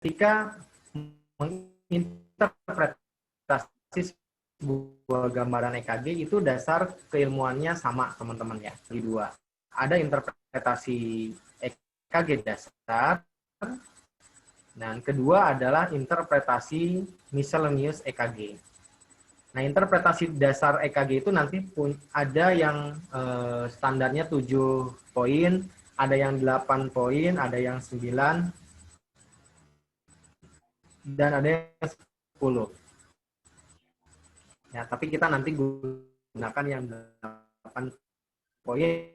ketika menginterpretasi sebuah gambaran EKG itu dasar keilmuannya sama teman-teman ya, di dua. Ada interpretasi EKG dasar, dan kedua adalah interpretasi miscellaneous EKG. Nah, interpretasi dasar EKG itu nanti ada yang standarnya 7 poin, ada yang 8 poin, ada yang 9, dan ada yang 10. Ya, tapi kita nanti gunakan yang 8 poin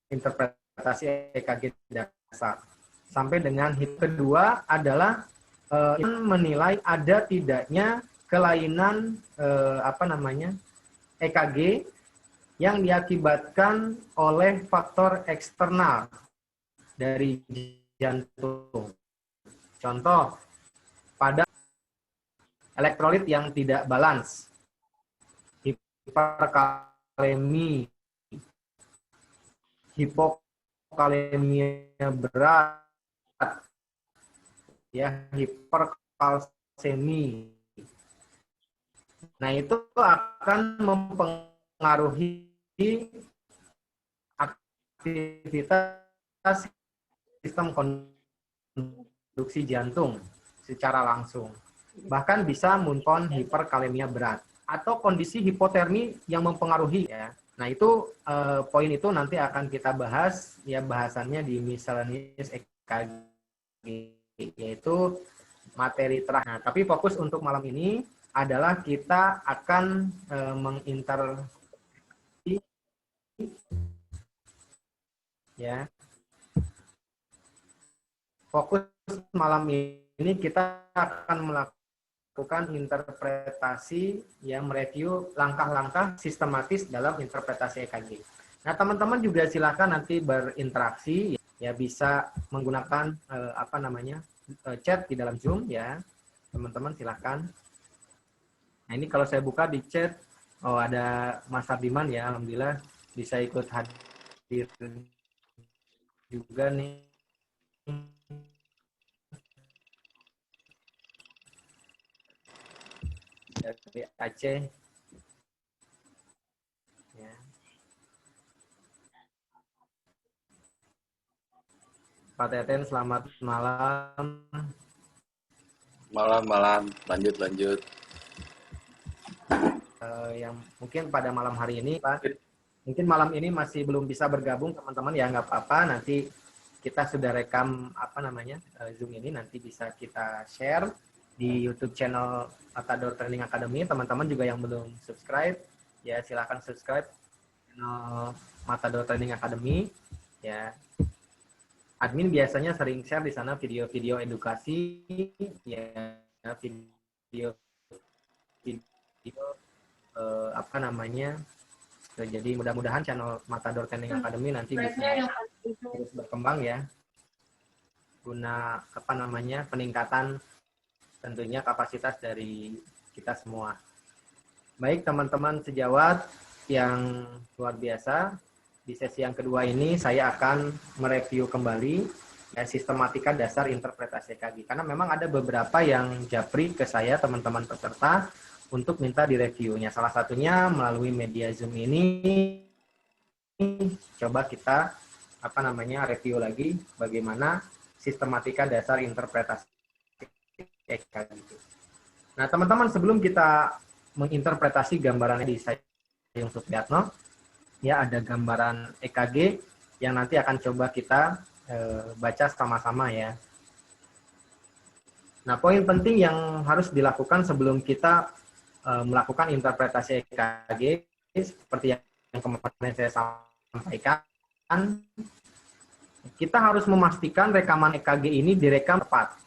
interpretasi EKG dasar. Sampai dengan hit kedua adalah menilai ada tidaknya kelainan EKG yang diakibatkan oleh faktor eksternal dari jantung. Contoh, pada elektrolit yang tidak balance, hiperkalemi, hipokalemia berat, ya, hiperkalsemi. Nah, itu akan mempengaruhi aktivitas sistem konduksi jantung secara langsung. Bahkan bisa muncul hiperkalemia berat atau kondisi hipotermi yang mempengaruhi ya. Nah, itu poin itu nanti akan kita bahas ya, bahasannya di miscellaneous EKG, yaitu materi terakhir. Nah, tapi fokus untuk malam ini adalah kita akan menginterpretasi ya. Fokus malam ini kita akan melakukan interpretasi ya, mereview langkah-langkah sistematis dalam interpretasi EKG. Nah, teman-teman juga silakan nanti berinteraksi ya, bisa menggunakan chat di dalam Zoom ya. Teman-teman silakan. Nah, ini kalau saya buka di chat, oh ada Mas Ardiman ya, alhamdulillah bisa ikut hadir juga nih. Dari Aceh. Ya. Pak Teten, selamat malam. Malam, lanjut. Yang mungkin pada malam hari ini, Pak, mungkin malam ini masih belum bisa bergabung teman-teman ya, nggak apa-apa. Nanti kita sudah rekam Zoom ini, nanti bisa kita share di YouTube channel Matador Training Academy. Teman-teman juga yang belum subscribe, ya silakan subscribe channel Matador Training Academy. Ya, admin biasanya sering share di sana video-video edukasi, ya video jadi mudah-mudahan channel Matador Training Academy nanti bisa terus berkembang ya, guna peningkatan tentunya kapasitas dari kita semua. Baik teman-teman sejawat yang luar biasa, di sesi yang kedua ini saya akan mereview kembali ya, sistematika dasar interpretasi EKG, karena memang ada beberapa yang japri ke saya teman-teman peserta untuk minta direviewnya. Salah satunya melalui media Zoom ini, coba kita review lagi bagaimana sistematika dasar interpretasi EKG. Nah, teman-teman, sebelum kita menginterpretasi gambarannya di Sayung Supriyatno, ya ada gambaran EKG yang nanti akan coba kita baca sama-sama ya. Nah, poin penting yang harus dilakukan sebelum kita melakukan interpretasi EKG seperti yang kemarin saya sampaikan, kita harus memastikan rekaman EKG ini direkam tepat.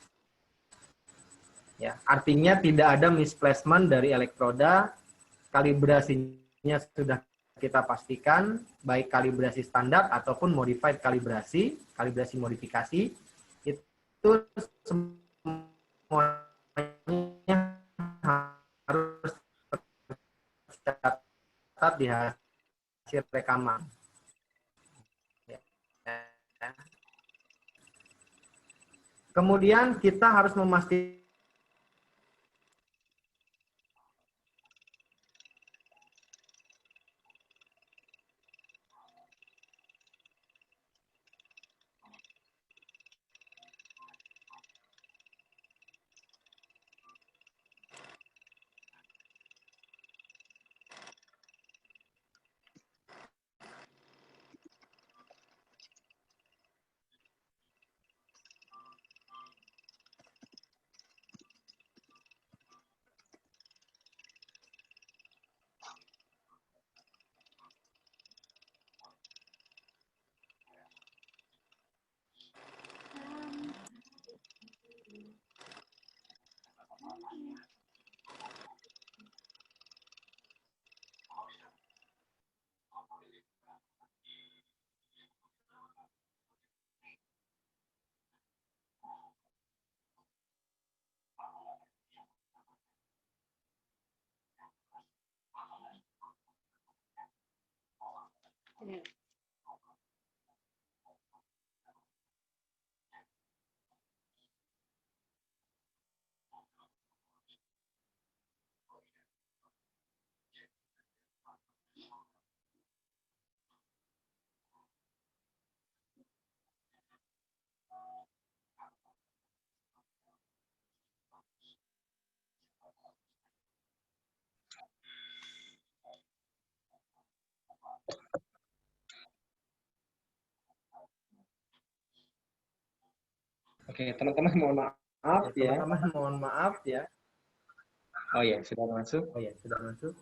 Ya, artinya tidak ada misplacement dari elektroda, kalibrasinya sudah kita pastikan, baik kalibrasi standar ataupun modified kalibrasi modifikasi, itu semuanya harus tercatat di hasil rekaman. Kemudian kita harus memastikan Oke, teman-teman mohon maaf ya. teman-teman mohon maaf ya. Oh ya, sudah masuk. Oh ya, sudah masuk.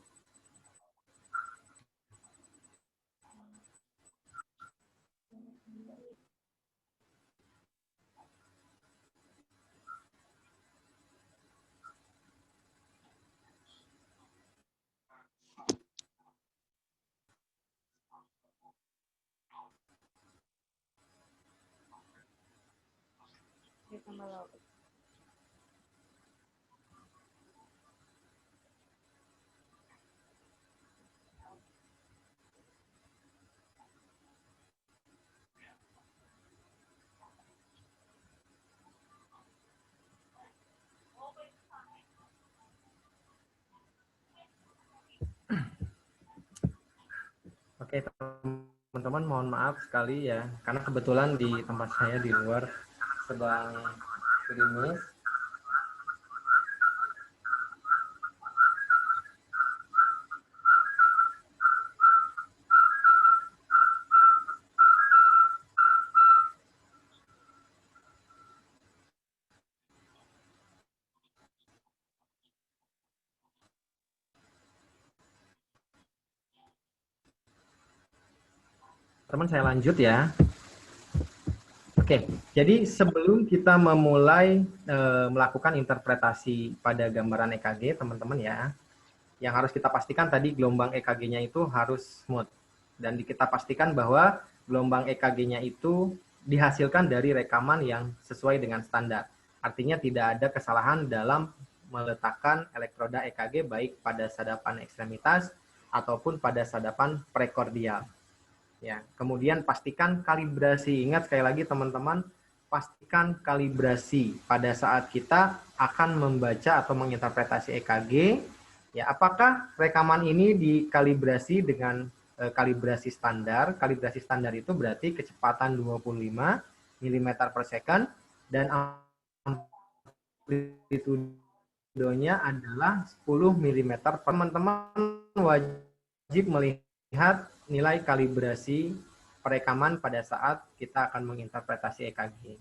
Oke, teman-teman mohon maaf sekali ya, karena kebetulan di tempat saya di luar sedang gerimis. Teman, saya lanjut ya. Oke, jadi sebelum kita memulai melakukan interpretasi pada gambaran EKG, teman-teman ya, yang harus kita pastikan tadi gelombang EKG-nya itu harus smooth. Dan kita pastikan bahwa gelombang EKG-nya itu dihasilkan dari rekaman yang sesuai dengan standar. Artinya tidak ada kesalahan dalam meletakkan elektroda EKG baik pada sadapan ekstremitas ataupun pada sadapan prekordial. Ya, kemudian pastikan kalibrasi. Ingat sekali lagi teman-teman, pastikan kalibrasi pada saat kita akan membaca atau menginterpretasi EKG. Ya, apakah rekaman ini dikalibrasi dengan kalibrasi standar? Kalibrasi standar itu berarti kecepatan 25 mm per second dan amplitudonya adalah 10 mm. Teman-teman wajib melihat nilai kalibrasi perekaman pada saat kita akan menginterpretasi EKG.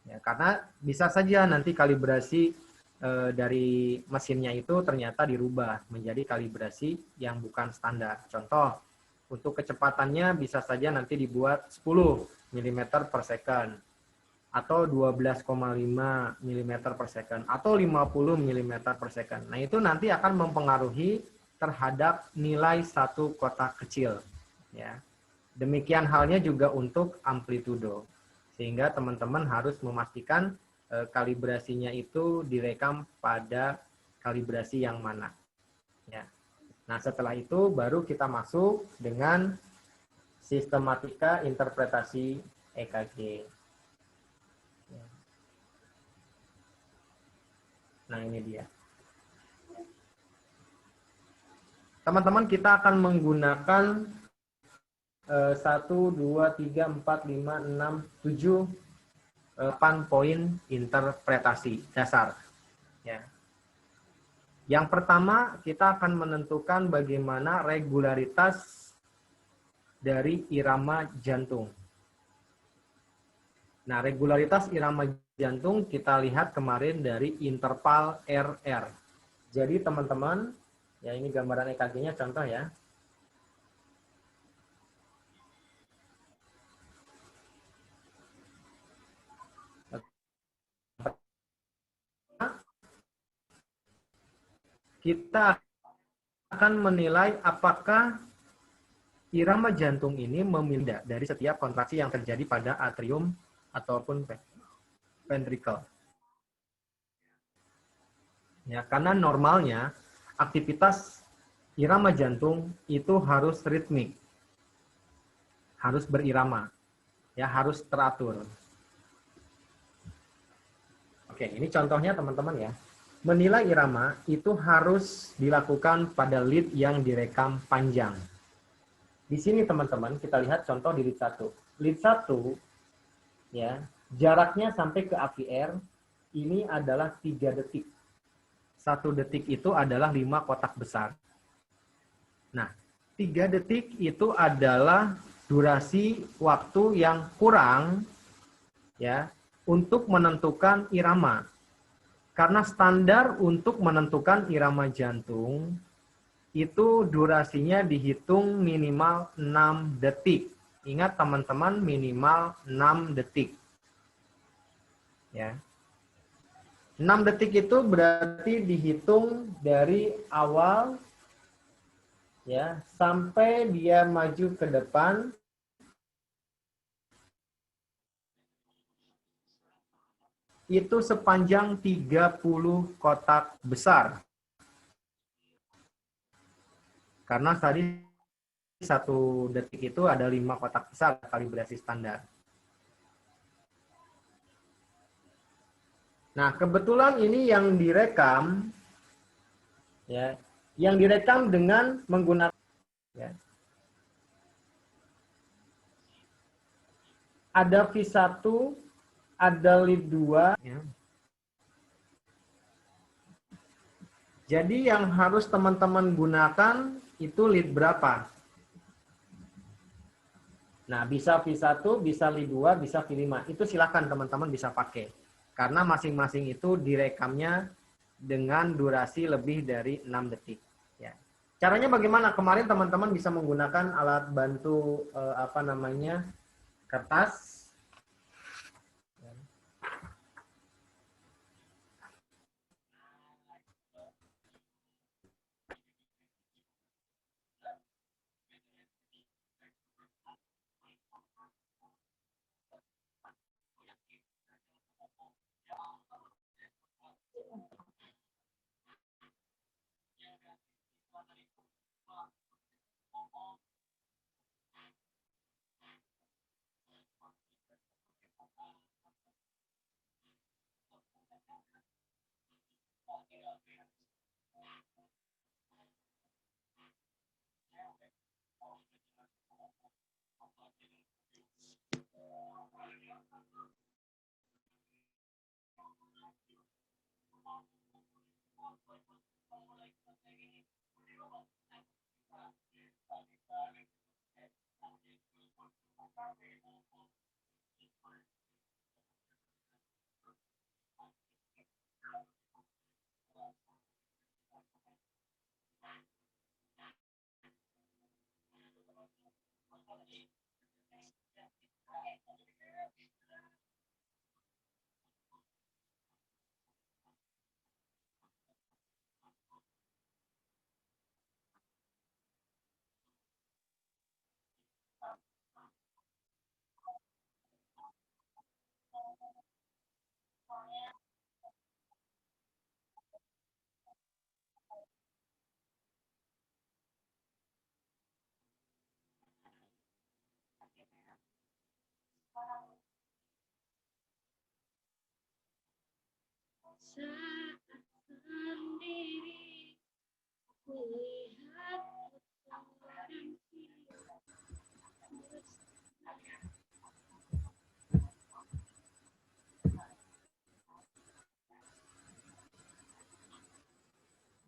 Ya, karena bisa saja nanti kalibrasi dari mesinnya itu ternyata dirubah menjadi kalibrasi yang bukan standar. Contoh, untuk kecepatannya bisa saja nanti dibuat 10 mm per second, atau 12,5 mm per second, atau 50 mm per second. Nah, itu nanti akan mempengaruhi terhadap nilai satu kotak kecil. Ya. Demikian halnya juga untuk amplitudo. Sehingga teman-teman harus memastikan kalibrasinya itu direkam pada kalibrasi yang mana. Ya. Nah, setelah itu baru kita masuk dengan sistematika interpretasi EKG. Nah, ini dia. Teman-teman, kita akan menggunakan 1, 2, 3, 4, 5, 6, 7, 8 poin interpretasi dasar. Ya. Yang pertama, kita akan menentukan bagaimana regularitas dari irama jantung. Nah, regularitas irama jantung kita lihat kemarin dari interval RR. Jadi teman-teman, ya ini gambaran EKG-nya contoh ya. Kita akan menilai apakah irama jantung ini memilih dari setiap kontraksi yang terjadi pada atrium ataupun ventricle. Ya, karena normalnya aktivitas irama jantung itu harus ritmik, harus berirama, ya harus teratur. Oke, ini contohnya teman-teman ya. Menilai irama itu harus dilakukan pada lead yang direkam panjang. Di sini teman-teman kita lihat contoh di lead 1. Lead 1 ya, jaraknya sampai ke AVR ini adalah 3 detik. 1 detik itu adalah 5 kotak besar. Nah, 3 detik itu adalah durasi waktu yang kurang ya untuk menentukan irama. Karena standar untuk menentukan irama jantung itu durasinya dihitung minimal 6 detik. Ingat teman-teman, minimal 6 detik. Ya. 6 detik itu berarti dihitung dari awal ya sampai dia maju ke depan itu sepanjang 30 kotak besar. Karena tadi 1 detik itu ada 5 kotak besar kalibrasi standar. Nah, kebetulan ini yang direkam ya, yang direkam dengan menggunakan ya. Ada V1, ada lead 2 ya. Jadi yang harus teman-teman gunakan itu lead berapa? Nah, bisa V1, bisa lead 2, bisa V5. Itu silakan teman-teman bisa pakai. Karena masing-masing itu direkamnya dengan durasi lebih dari 6 detik. Ya. Caranya bagaimana? Kemarin teman-teman bisa menggunakan alat bantu kertas.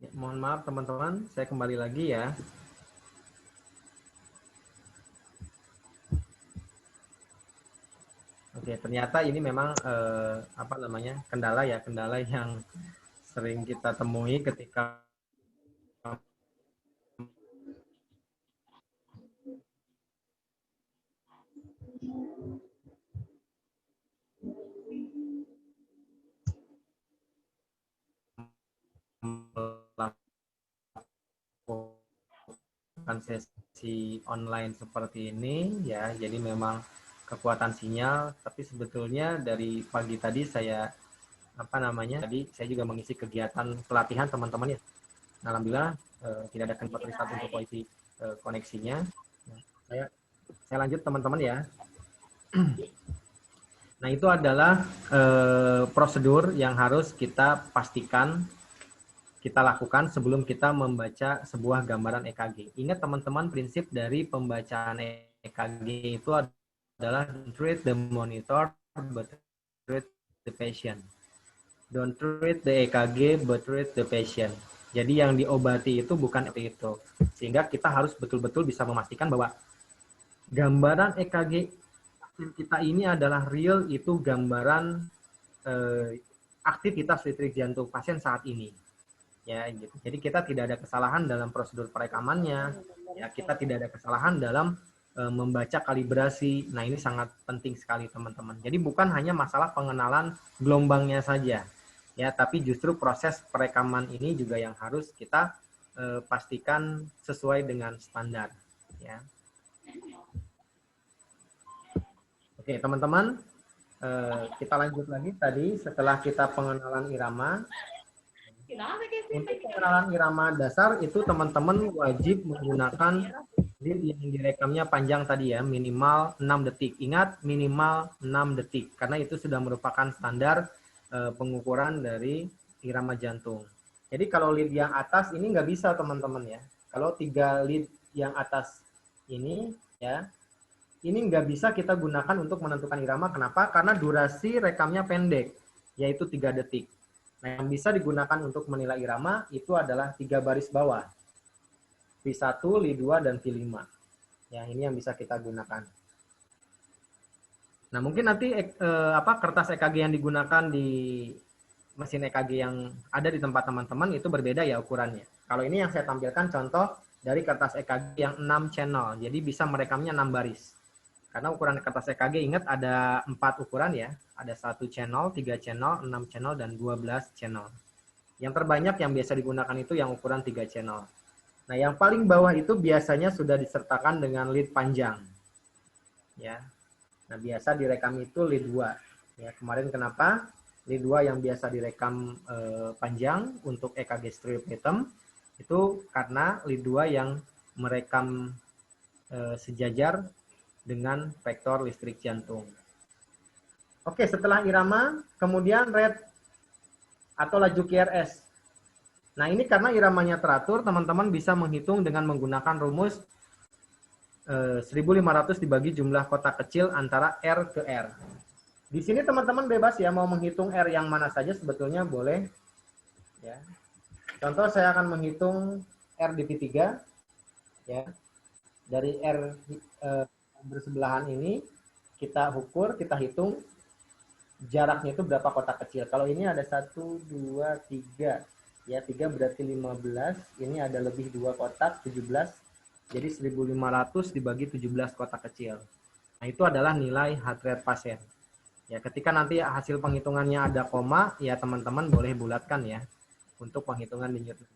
Ya, mohon maaf teman-teman, saya kembali lagi ya. Oke, ternyata ini memang apa namanya, kendala yang sering kita temui ketika melakukan sesi online seperti ini ya. Jadi memang kekuatan sinyal, tapi sebetulnya dari pagi tadi saya apa namanya? Tadi saya juga mengisi kegiatan pelatihan teman-teman ya. Alhamdulillah tidak ada kendala riset untuk wifi koneksinya. Saya lanjut teman-teman ya. Nah, itu adalah prosedur yang harus kita pastikan kita lakukan sebelum kita membaca sebuah gambaran EKG. Ingat teman-teman, prinsip dari pembacaan EKG itu adalah treat the monitor but treat the patient. Don't treat the EKG but treat the patient. Jadi yang diobati itu bukan itu. Sehingga kita harus betul-betul bisa memastikan bahwa gambaran EKG kita ini adalah real, itu gambaran aktivitas listrik jantung pasien saat ini. Ya, gitu. Jadi kita tidak ada kesalahan dalam prosedur perekamannya, ya kita tidak ada kesalahan dalam membaca kalibrasi. Nah, ini sangat penting sekali teman-teman. Jadi bukan hanya masalah pengenalan gelombangnya saja, ya, tapi justru proses perekaman ini juga yang harus kita pastikan sesuai dengan standar, ya. Oke, teman-teman, kita lanjut lagi tadi setelah kita pengenalan irama. Untuk pengenalan irama dasar itu teman-teman wajib menggunakan lead yang direkamnya panjang tadi ya, minimal 6 detik. Ingat, minimal 6 detik, karena itu sudah merupakan standar pengukuran dari irama jantung. Jadi kalau lead yang atas ini nggak bisa teman-teman ya. Kalau 3 lead yang atas ini ya, ini nggak bisa kita gunakan untuk menentukan irama. Kenapa? Karena durasi rekamnya pendek, yaitu 3 detik. Nah, yang bisa digunakan untuk menilai irama itu adalah 3 baris bawah. V1, Li2, dan V5. Ya, ini yang bisa kita gunakan. Nah, mungkin nanti kertas EKG yang digunakan di mesin EKG yang ada di tempat teman-teman itu berbeda ya ukurannya. Kalau ini yang saya tampilkan contoh dari kertas EKG yang 6 channel. Jadi bisa merekamnya 6 baris. Karena ukuran kertas EKG ingat ada 4 ukuran ya. Ada 1 channel, 3 channel, 6 channel, dan 12 channel. Yang terbanyak yang biasa digunakan itu yang ukuran 3 channel. Nah, yang paling bawah itu biasanya sudah disertakan dengan lead panjang. Ya. Nah, biasa direkam itu lead 2. Ya, kemarin kenapa? Lead 2 yang biasa direkam panjang untuk EKG strip rhythm itu karena lead 2 yang merekam sejajar dengan vektor listrik jantung. Oke, setelah irama, kemudian rate atau laju QRS. Nah, ini karena iramanya teratur, teman-teman bisa menghitung dengan menggunakan rumus 1500 dibagi jumlah kotak kecil antara R ke R. Di sini teman-teman bebas ya, mau menghitung R yang mana saja sebetulnya boleh. Ya. Contoh saya akan menghitung R di P3. Ya. Dari R bersebelahan ini kita ukur, kita hitung jaraknya itu berapa kotak kecil. Kalau ini ada 1, 2, 3. Ya, 3 berarti 15. Ini ada lebih 2 kotak, 17. Jadi 1500 dibagi 17 kotak kecil. Nah, itu adalah nilai heart rate pasien. Ya, ketika nanti hasil penghitungannya ada koma, ya teman-teman boleh bulatkan ya untuk penghitungan di Newton.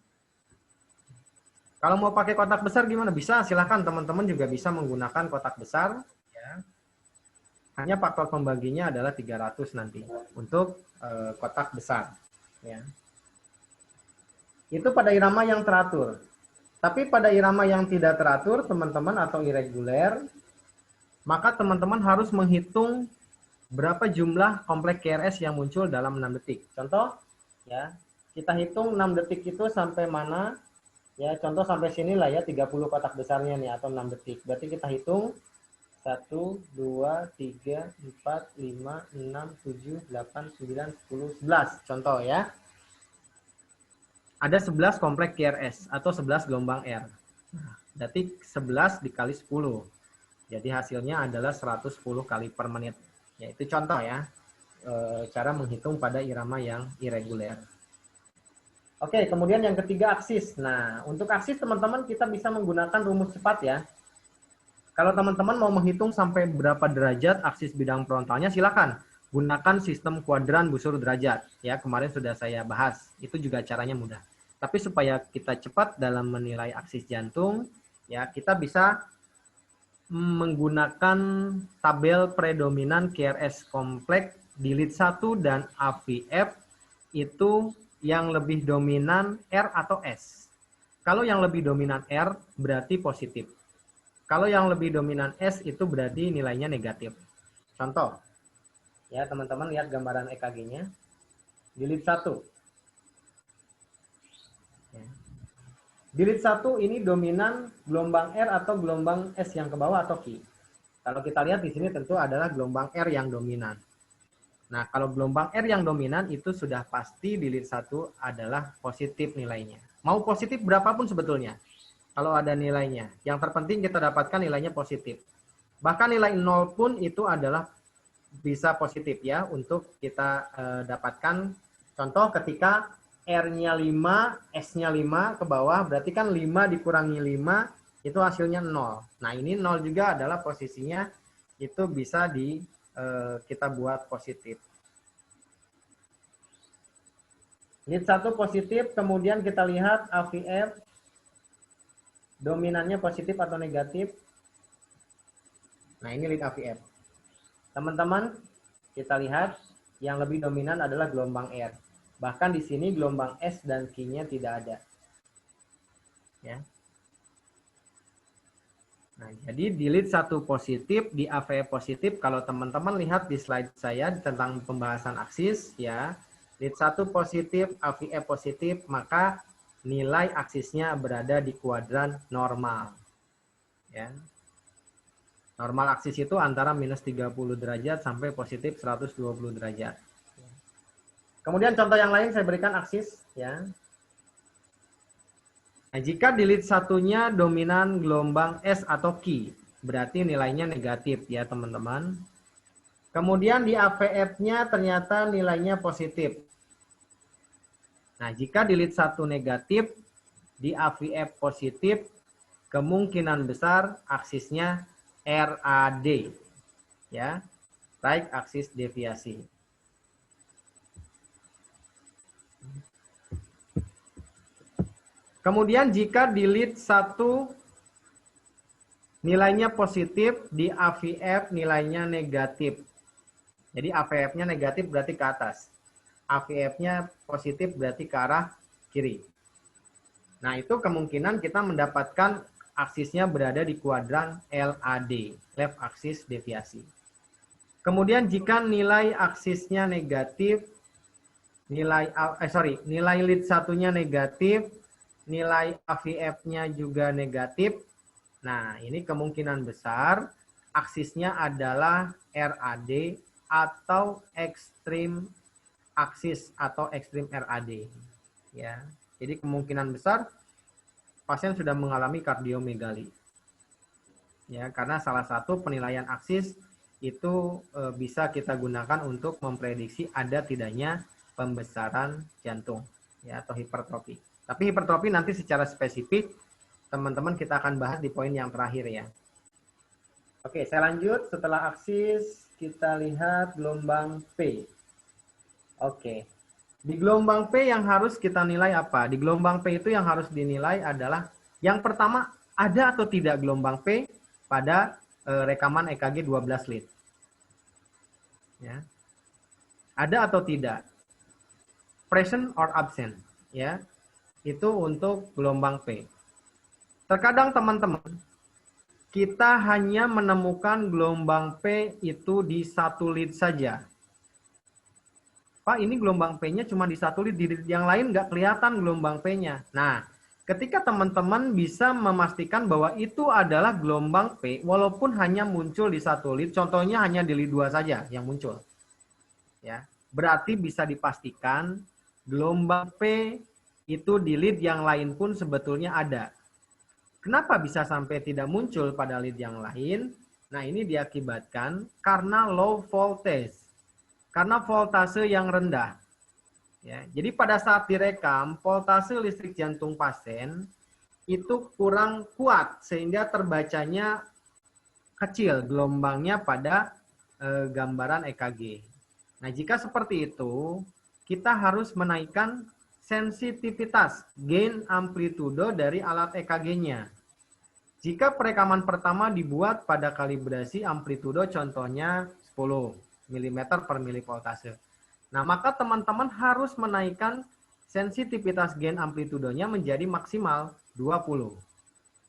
Kalau mau pakai kotak besar gimana? Bisa, silahkan teman-teman juga bisa menggunakan kotak besar. Ya. Hanya faktor pembaginya adalah 300 nanti untuk kotak besar. Ya. Itu pada irama yang teratur. Tapi pada irama yang tidak teratur, teman-teman, atau irreguler, maka teman-teman harus menghitung berapa jumlah kompleks QRS yang muncul dalam 6 detik. Contoh, ya, kita hitung 6 detik itu sampai mana. Ya, contoh sampai sini lah ya, 30 kotak besarnya nih, atau 6 detik. Berarti kita hitung 1, 2, 3, 4, 5, 6, 7, 8, 9, 10, 11. Contoh ya. Ada 11 komplek QRS atau 11 gelombang R. Berarti 11 dikali 10. Jadi hasilnya adalah 110 kali per menit. Ya, itu contoh ya. Cara menghitung pada irama yang irregular. Oke, kemudian yang ketiga aksis. Nah, untuk aksis teman-teman kita bisa menggunakan rumus cepat ya. Kalau teman-teman mau menghitung sampai berapa derajat aksis bidang frontalnya, silakan gunakan sistem kuadran busur derajat. Ya, kemarin sudah saya bahas. Itu juga caranya mudah. Tapi supaya kita cepat dalam menilai aksis jantung, ya kita bisa menggunakan tabel predominan QRS kompleks di lead 1 dan AVF itu yang lebih dominan R atau S. Kalau yang lebih dominan R berarti positif. Kalau yang lebih dominan S itu berarti nilainya negatif. Contoh, ya teman-teman lihat gambaran EKG-nya. Di lead 1. Di lead 1 ini dominan gelombang R atau gelombang S yang ke bawah atau Q. Kalau kita lihat di sini tentu adalah gelombang R yang dominan. Nah, kalau gelombang R yang dominan itu sudah pasti di lead 1 adalah positif nilainya. Mau positif berapapun sebetulnya. Kalau ada nilainya. Yang terpenting kita dapatkan nilainya positif. Bahkan nilai 0 pun itu adalah bisa positif ya untuk kita dapatkan. Contoh ketika R-nya 5, S-nya 5 ke bawah, berarti kan 5 dikurangi 5 itu hasilnya 0. Nah, ini 0 juga adalah posisinya itu bisa kita buat positif. Lead 1 positif, kemudian kita lihat AVF dominannya positif atau negatif. Nah, ini lead AVF. Teman-teman, kita lihat yang lebih dominan adalah gelombang R. Bahkan di sini gelombang S dan Q-nya tidak ada. Ya. Nah, jadi di lead 1 positif, di AVF positif, kalau teman-teman lihat di slide saya tentang pembahasan aksis, ya, lead 1 positif, AVF positif, maka nilai aksisnya berada di kuadran normal. Ya. Normal aksis itu antara minus 30 derajat sampai positif 120 derajat. Kemudian contoh yang lain saya berikan aksis. Ya. Nah, jika di lead 1-nya dominan gelombang S atau Q, berarti nilainya negatif ya teman-teman. Kemudian di AVF-nya ternyata nilainya positif. Nah, jika di lead 1 negatif, di AVF positif, kemungkinan besar aksisnya RAD. Ya, right aksis deviasi. Kemudian jika di lead 1 nilainya positif, di AVF nilainya negatif. Jadi AVF-nya negatif berarti ke atas. AVF-nya positif berarti ke arah kiri. Nah, itu kemungkinan kita mendapatkan aksisnya berada di kuadran LAD, left axis deviasi. Kemudian jika nilai aksisnya negatif, nilai lead 1-nya negatif, nilai AVF-nya juga negatif. Nah, ini kemungkinan besar aksisnya adalah RAD atau ekstrim aksis atau ekstrim RAD. Ya. Jadi kemungkinan besar pasien sudah mengalami kardiomegali. Ya, karena salah satu penilaian aksis itu bisa kita gunakan untuk memprediksi ada tidaknya pembesaran jantung ya atau hipertrofi. Tapi hipertrofi nanti secara spesifik teman-teman kita akan bahas di poin yang terakhir ya. Oke, saya lanjut. Setelah aksis kita lihat gelombang P. Oke. Di gelombang P yang harus kita nilai apa? Di gelombang P itu yang harus dinilai adalah yang pertama, ada atau tidak gelombang P pada rekaman EKG 12 lead. Ya. Ada atau tidak? Present or absent, ya. Itu untuk gelombang P. Terkadang teman-teman kita hanya menemukan gelombang P itu di 1 lead saja. Pak, ini gelombang P-nya cuma di 1 lead, di yang lain nggak kelihatan gelombang P-nya. Nah, ketika teman-teman bisa memastikan bahwa itu adalah gelombang P walaupun hanya muncul di satu lead, contohnya hanya di lead 2 saja yang muncul. Ya, berarti bisa dipastikan gelombang P itu di lead yang lain pun sebetulnya ada. Kenapa bisa sampai tidak muncul pada lead yang lain? Nah, ini diakibatkan karena low voltage. Karena voltase yang rendah. Ya, jadi pada saat direkam, voltase listrik jantung pasien itu kurang kuat sehingga terbacanya kecil gelombangnya pada gambaran EKG. Nah, jika seperti itu, kita harus menaikkan sensitivitas gain amplitudo dari alat EKG-nya. Jika perekaman pertama dibuat pada kalibrasi amplitudo contohnya 10 mm per milivoltase. Nah, maka teman-teman harus menaikkan sensitivitas gain amplitudonya menjadi maksimal 20.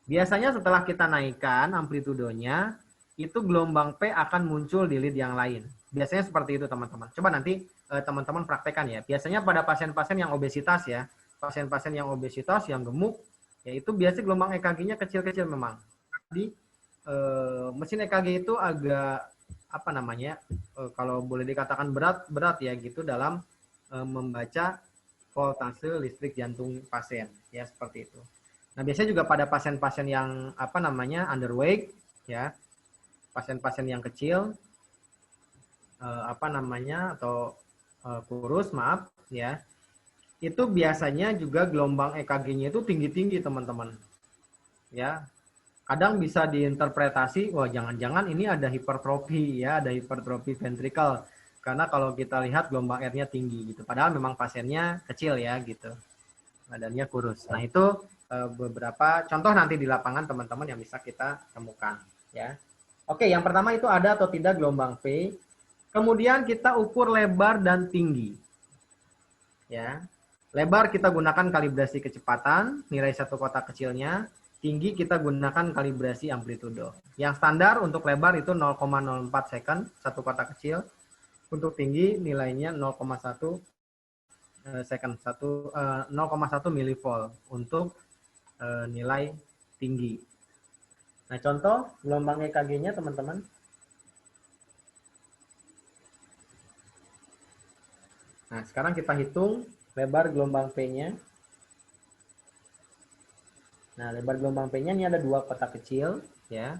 Biasanya setelah kita naikkan amplitudonya, itu gelombang P akan muncul di lead yang lain. Biasanya seperti itu teman-teman. Coba nanti teman-teman praktekkan ya. Biasanya pada pasien-pasien yang obesitas ya, pasien-pasien yang obesitas, yang gemuk, yaitu biasanya gelombang EKG-nya kecil-kecil memang. Di mesin EKG itu agak apa namanya, kalau boleh dikatakan berat ya gitu dalam membaca voltase listrik jantung pasien ya, seperti itu. Nah, biasanya juga pada pasien-pasien yang apa namanya underweight ya, pasien-pasien yang kecil apa namanya atau kurus maaf ya, itu biasanya juga gelombang EKG-nya itu tinggi-tinggi teman-teman. Ya, kadang bisa diinterpretasi, wah jangan-jangan ini ada hipertrofi ya, ada hipertrofi ventricle. Karena kalau kita lihat gelombang R-nya tinggi gitu. Padahal memang pasiennya kecil ya gitu. Badannya kurus. Nah, itu beberapa contoh nanti di lapangan teman-teman yang bisa kita temukan ya. Oke, yang pertama itu ada atau tidak gelombang P. Kemudian kita ukur lebar dan tinggi. Ya. Lebar kita gunakan kalibrasi kecepatan, nilai satu kotak kecilnya. Tinggi kita gunakan kalibrasi amplitudo. Yang standar untuk lebar itu 0,04 second, satu kotak kecil. Untuk tinggi nilainya 0,1 second, 0,1 milivolt untuk nilai tinggi. Nah, contoh gelombang EKG-nya teman-teman. Nah, sekarang kita hitung lebar gelombang P-nya. Nah, lebar gelombang P-nya ini ada dua kotak kecil, ya.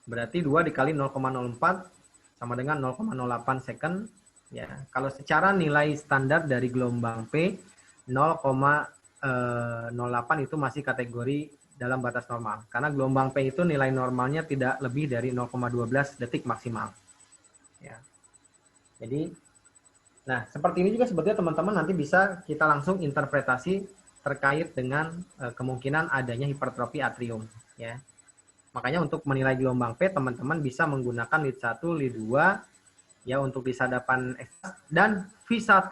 Berarti 2 dikali 0,04 sama dengan 0,08 second. Ya, kalau secara nilai standar dari gelombang P 0,08 itu masih kategori dalam batas normal. Karena gelombang P itu nilai normalnya tidak lebih dari 0,12 detik maksimal. Ya. Jadi, nah seperti ini juga sebetulnya teman-teman nanti bisa kita langsung interpretasi terkait dengan kemungkinan adanya hipertrofi atrium. Ya. Makanya untuk menilai gelombang P, teman-teman bisa menggunakan lead 1, lead 2, ya untuk disadapan dan V1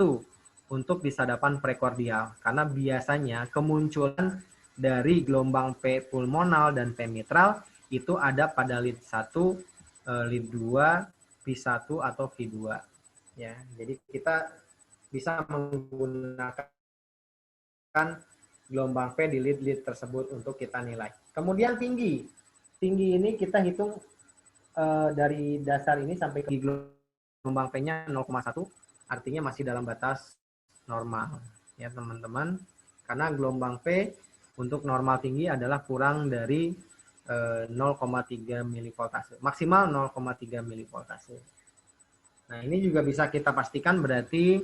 untuk disadapan prekordial. Karena biasanya kemunculan dari gelombang P pulmonal dan P mitral itu ada pada lead 1, lead 2, V1 atau V2. Ya, jadi kita bisa menggunakan gelombang P di lead-lead tersebut untuk kita nilai. Kemudian tinggi. Tinggi ini kita hitung dari dasar ini sampai ke gelombang P-nya 0,1, artinya masih dalam batas normal ya teman-teman, karena gelombang P untuk normal tinggi adalah kurang dari 0,3 milivoltase, maksimal 0,3 milivoltase. Nah, ini juga bisa kita pastikan berarti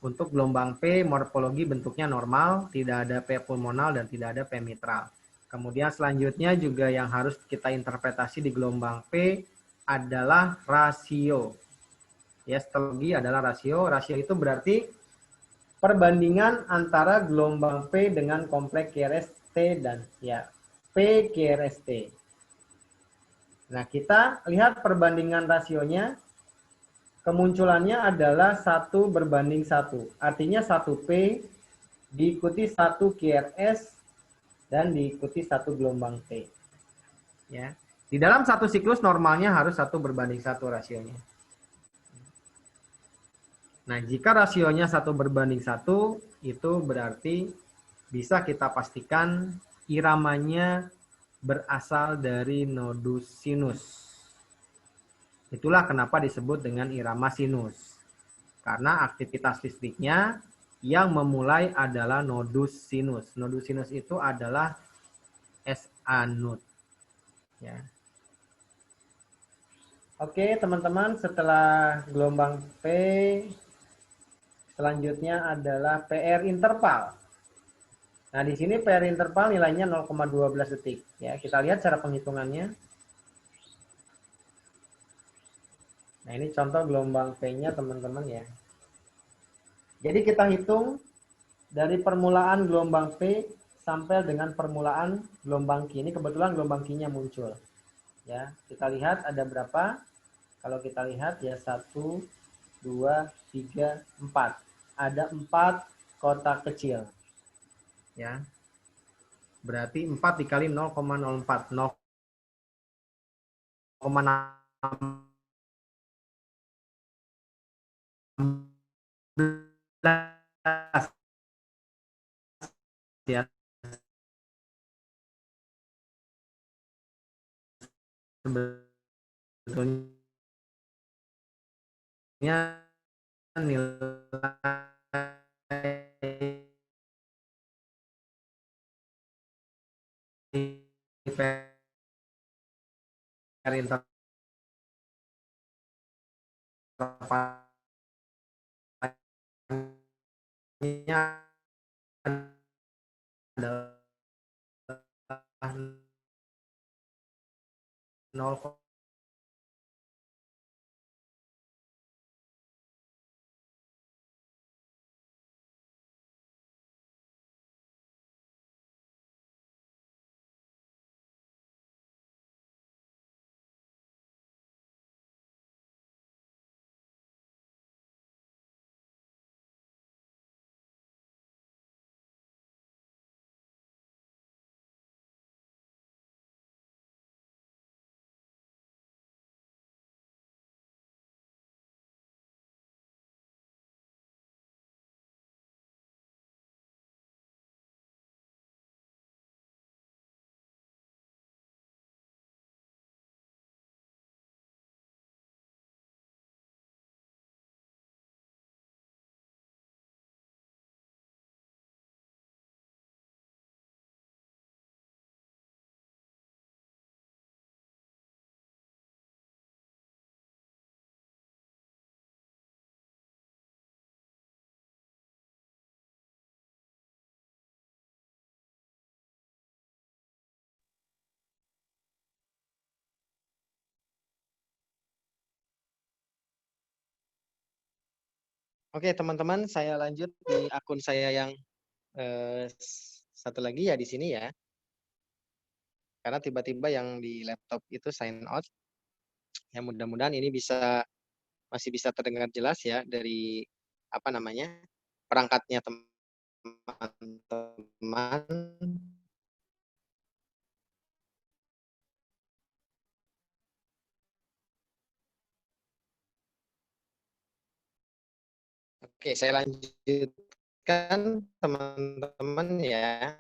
untuk gelombang P morfologi bentuknya normal, tidak ada P pulmonal dan tidak ada P mitral. Kemudian selanjutnya juga yang harus kita interpretasi di gelombang P adalah rasio. Ya, histologi adalah rasio. Rasio itu berarti perbandingan antara gelombang P dengan kompleks QRST dan ya P QRST. Nah, kita lihat perbandingan rasionya. Kemunculannya adalah 1:1. Artinya 1P diikuti 1 QRS dan diikuti 1 gelombang P. Ya. Di dalam satu siklus normalnya harus 1:1 rasionya. Nah, jika rasionya 1:1 itu berarti bisa kita pastikan iramanya berasal dari nodus sinus. Itulah kenapa disebut dengan irama sinus. Karena aktivitas listriknya yang memulai adalah nodus sinus. Nodus sinus itu adalah SA node. Ya. Oke, teman-teman, setelah gelombang P, selanjutnya adalah PR interval. Nah, di sini PR interval nilainya 0,12 detik. Ya, kita lihat cara penghitungannya. Nah, ini contoh gelombang P-nya, teman-teman ya. Jadi kita hitung dari permulaan gelombang P sampai dengan permulaan gelombang Q. Ini kebetulan gelombang Q-nya muncul. Ya, kita lihat ada berapa? Kalau kita lihat ya 1, 2, 3, 4. Ada 4 kotak kecil. Ya. Berarti 4 dikali 0,04. 0,6 ya, sebetulnya nilai adalah 0, Oke, teman-teman, saya lanjut di akun saya yang satu lagi ya di sini ya. Karena tiba-tiba yang di laptop itu sign out. Ya mudah-mudahan ini masih bisa terdengar jelas ya dari apa namanya perangkatnya teman-teman. Oke, saya lanjutkan teman-teman ya.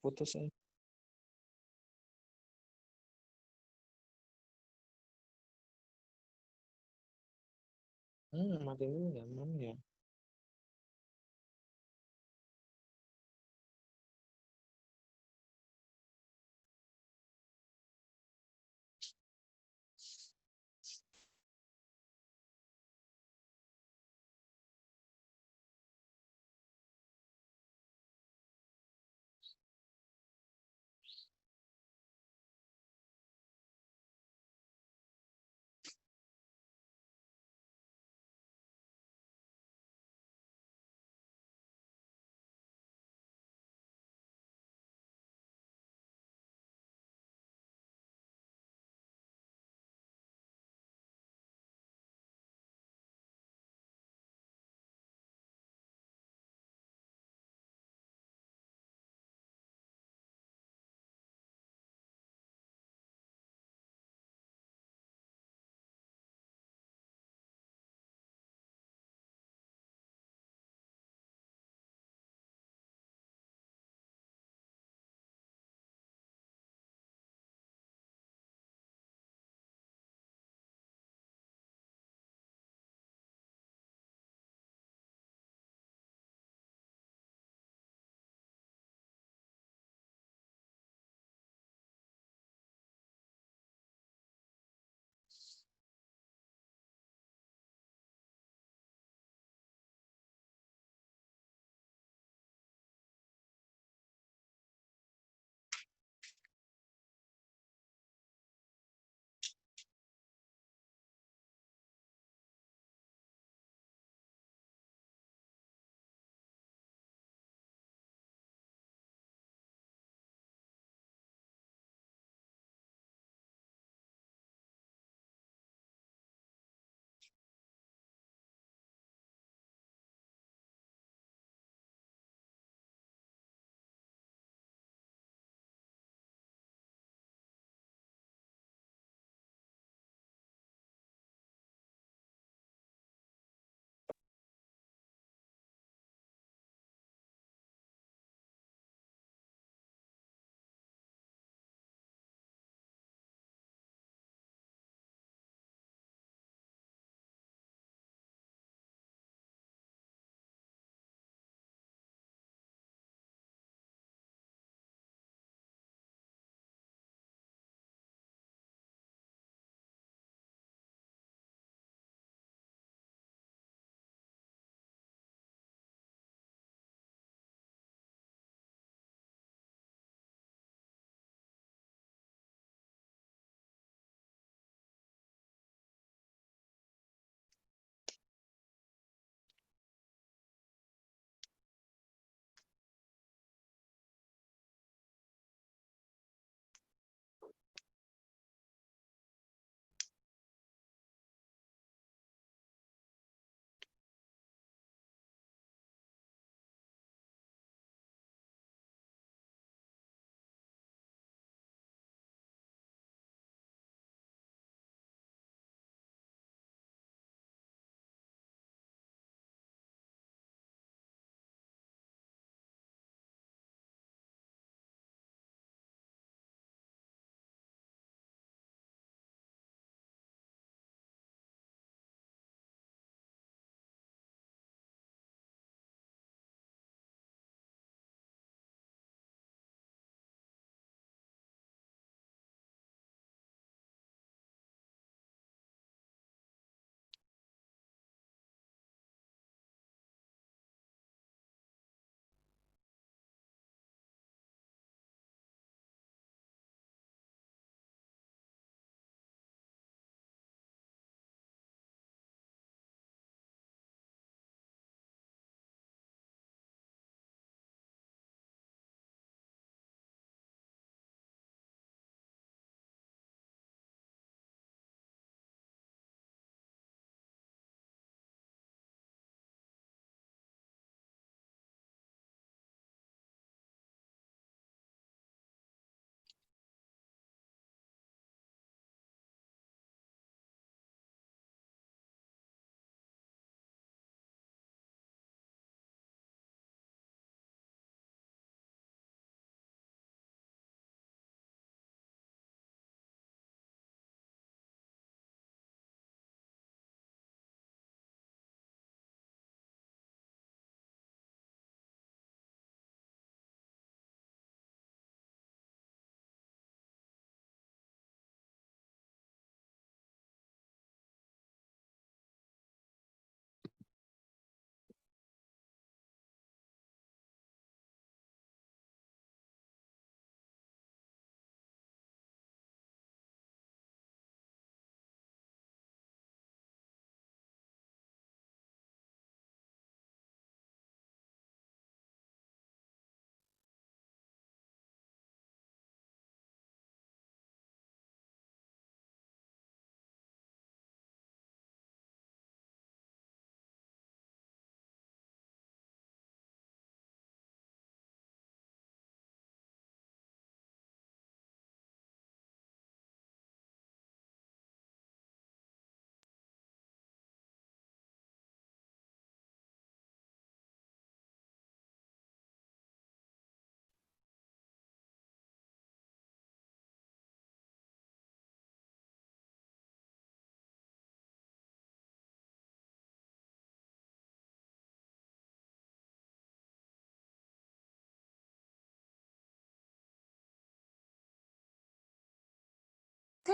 putus ya. Mati dulu ya, mana ya?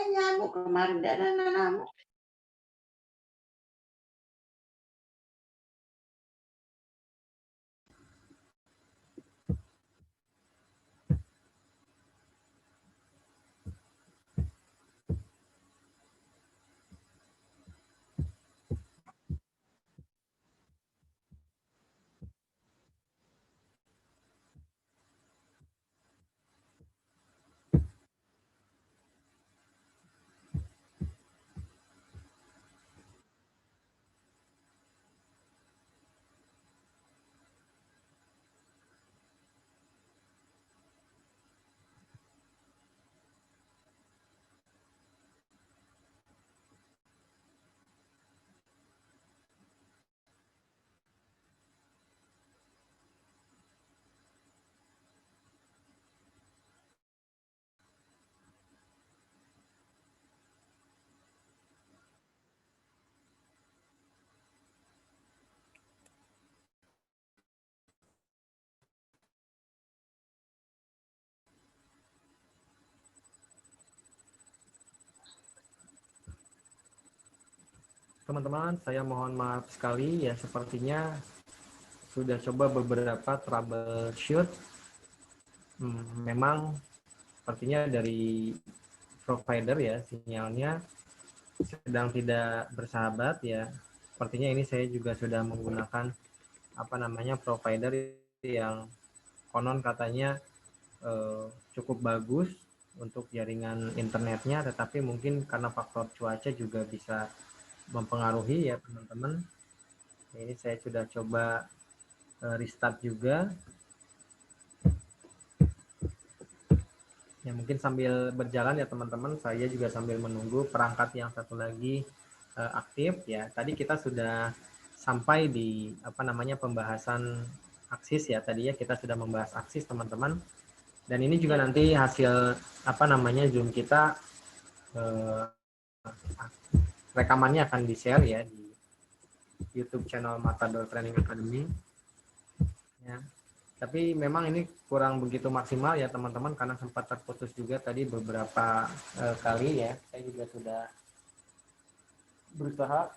saya nyamuk kemarin, tidak ada nyamuk. Teman-teman, saya mohon maaf sekali ya, sepertinya sudah coba beberapa troubleshoot. Memang sepertinya dari provider ya, sinyalnya sedang tidak bersahabat ya. Sepertinya ini saya juga sudah menggunakan provider yang konon katanya cukup bagus untuk jaringan internetnya, tetapi mungkin karena faktor cuaca juga bisa mempengaruhi ya teman-teman. Ini saya sudah coba restart juga. Ya mungkin sambil berjalan ya teman-teman, saya juga sambil menunggu perangkat yang satu lagi aktif ya. Tadi kita sudah sampai di pembahasan aksis ya. Tadinya kita sudah membahas aksis teman-teman. Dan ini juga nanti hasil Zoom kita rekamannya akan di-share ya di YouTube channel Matador Training Academy. Ya. Tapi memang ini kurang begitu maksimal ya teman-teman, karena sempat terputus juga tadi beberapa kali ya. Saya juga sudah berusaha